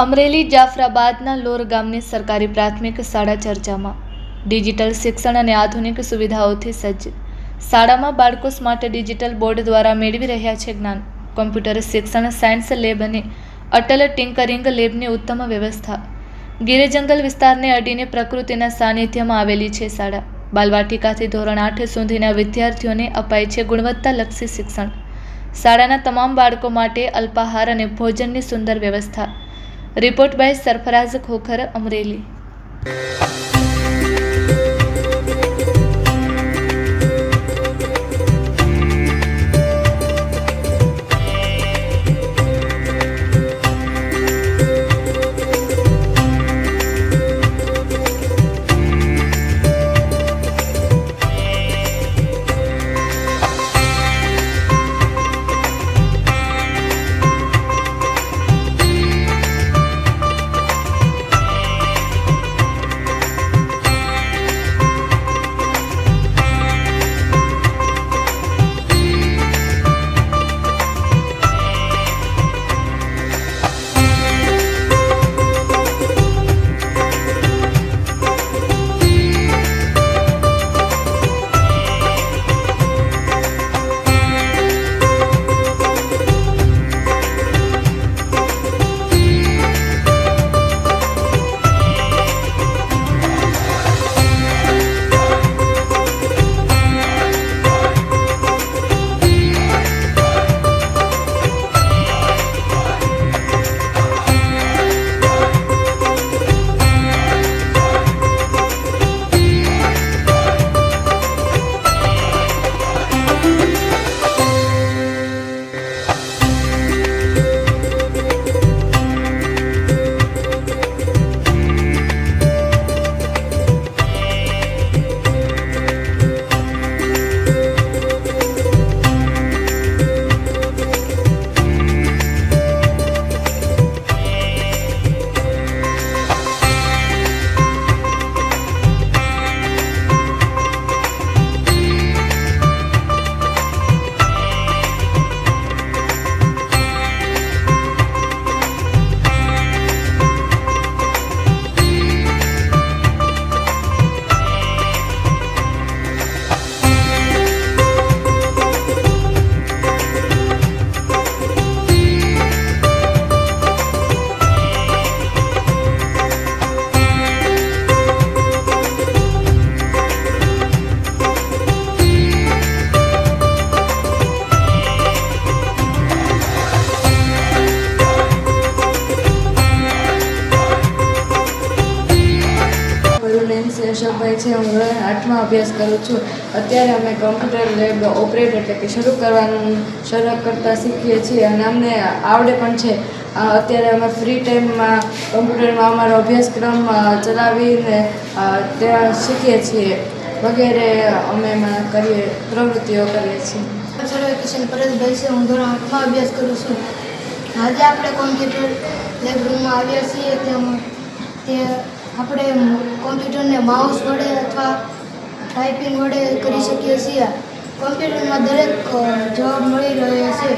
Amreli જાફરાબાદના Lord ગામની સરકારી પ્રાથમિક શાળા ચર્ચામાં. ડિજિટલ શિક્ષણ અને આધુનિક સુવિધાઓથી સજ્જ શાળામાં બાળકો સ્માર્ટ ડિજિટલ બોર્ડ દ્વારા મેળવી રહ્યા છે જ્ઞાન. કોમ્પ્યુટર શિક્ષણ, સાયન્સ લેબ અને અટલ ટિંકરિંગ લેબની ઉત્તમ વ્યવસ્થા. ગીર જંગલ વિસ્તારને અડીને પ્રકૃતિના સાનિધ્યમાં આવેલી છે શાળા. બાલવાટિકાથી ધોરણ 8 સુધીના વિદ્યાર્થીઓને અપાય છે ગુણવત્તાલક્ષી શિક્ષણ. શાળાના તમામ બાળકો માટે અલ્પાહાર અને ભોજનની સુંદર વ્યવસ્થા. Report by Sarfaraz Khokhar, Amreli. અશોકભાઈ છે. હું ધોરણ 8માં અભ્યાસ કરું છું. અત્યારે અમે કમ્પ્યુટર લેબ ઓપરેટ એટલે કે શરૂ કરતા શીખીએ છીએ અને અમને આવડે પણ છે. અત્યારે અમે ફ્રી ટાઈમમાં કમ્પ્યુટરમાં અમારો અભ્યાસક્રમ ચલાવીને ત્યાં શીખીએ છીએ વગેરે અમે એમાં પ્રવૃત્તિઓ કરીએ છીએ. સર્વેકિશન પરેશભાઈ છે. હું ધોરણ 8માં અભ્યાસ કરું છું. આજે આપણે કોમ્પ્યુટર લેબ રૂમમાં આવ્યા છીએ. તે આપણે કોમ્પ્યુટરને માઉસ વડે અથવા ટાઈપિંગ વડે કરી શકીએ છીએ. કોમ્પ્યુટરમાં દરેક જવાબ મળી રહે છે.